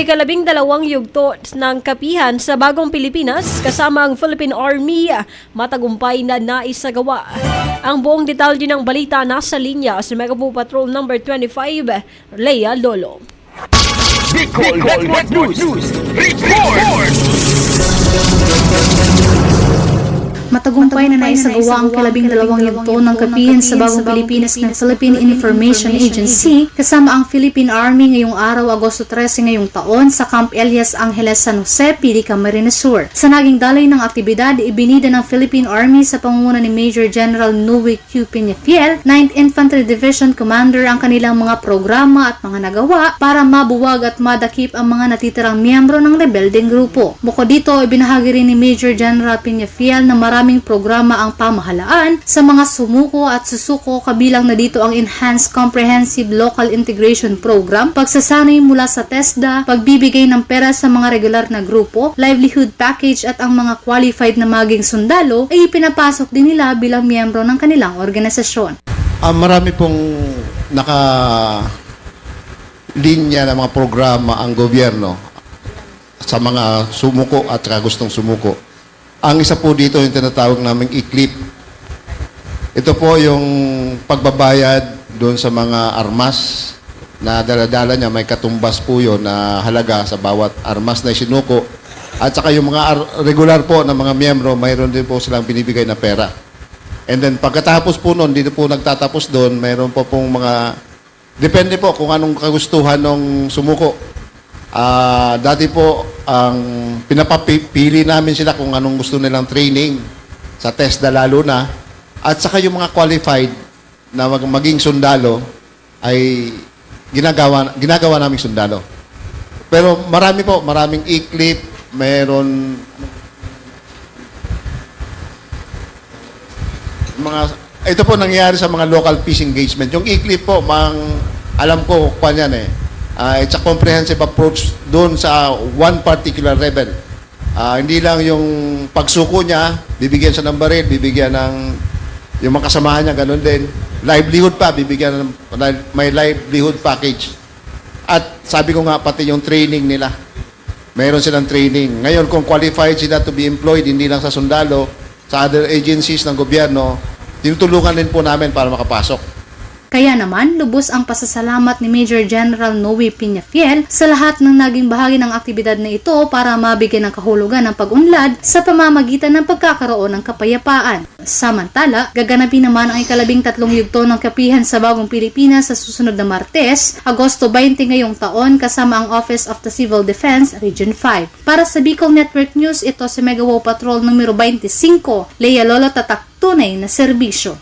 Ikalabing-dalawang yugto ng kapihan sa Bagong Pilipinas kasama ang Philippine Army matagumpay na naisagawa. Ang buong detalye ng balita nasa linya sa Megapo Patrol number 25, Lea Lolo. Bicol Network News. Report! Matagumpay na naisagawa ang kalabing-dalawang yugto ng kapihan sa Bagong Pilipinas ng Philippine Information Agency kasama ang Philippine Army ngayong araw, Agosto 13 ngayong taon sa Camp Elias Angeles, San Jose, PD Camarines Sur. Sa naging dalay ng aktibidad, ibinida ng Philippine Army sa pangunguna ni Major General Noe Q. Peñafiel, 9th Infantry Division Commander ang kanilang mga programa at mga nagawa para mabuwag at madakip ang mga natitirang miyembro ng rebeldeng grupo. Bukod dito, ibinahagi rin ni Major General Peñafiel na maraming programa ang pamahalaan sa mga sumuko at susuko, kabilang na dito ang Enhanced Comprehensive Local Integration Program, pagsasanay mula sa TESDA, pagbibigay ng pera sa mga regular na grupo, livelihood package at ang mga qualified na maging sundalo ay ipinapasok din nila bilang miyembro ng kanilang organisasyon. Marami pong linya ng mga programa ang gobyerno sa mga sumuko at gustong sumuko. Ang isa po dito yung tinatawag naming i-clip. Ito po yung pagbabayad doon sa mga armas na daladala niya. May katumbas po yun na halaga sa bawat armas na isinuko. At saka yung mga regular po na mga miyembro, mayroon din po silang binibigay na pera. And then pagkatapos po noon, dito po nagtatapos doon, mayroon po pong mga, depende po kung anong kagustuhan ng sumuko. Dati po, ang pinapapili namin sila kung anong gusto nilang training sa TESDA lalo na. At saka yung mga qualified na maging sundalo ay ginagawa namin sundalo. Pero marami po, maraming i-clip, meron ito po nangyayari sa mga local peace engagement. Yung i-clip po, alam ko kung yan eh. It's a comprehensive approach doon sa one particular rebel. Hindi lang yung pagsuko niya, bibigyan siya ng baril, bibigyan ng yung mga kasamahan niya, ganun din. Livelihood pa, bibigyan ng may livelihood package. At sabi ko nga, pati yung training nila. Mayroon silang training. Ngayon, kung qualified sila to be employed, hindi lang sa sundalo, sa other agencies ng gobyerno, tinutulungan din po namin para makapasok. Kaya naman, lubos ang pasasalamat ni Major General Noe Peñafiel sa lahat ng naging bahagi ng aktibidad na ito para mabigyan ng kahulugan ng pag-unlad sa pamamagitan ng pagkakaroon ng kapayapaan. Samantala, gaganapin naman ang ika-13 yugto ng kapihan sa Bagong Pilipinas sa susunod na Martes, Agosto 20 ngayong taon kasama ang Office of the Civil Defense, Region 5. Para sa Bicol Network News, ito si Megapo Patrol numero 25, Lea Lolo, tatak tunay na serbisyo.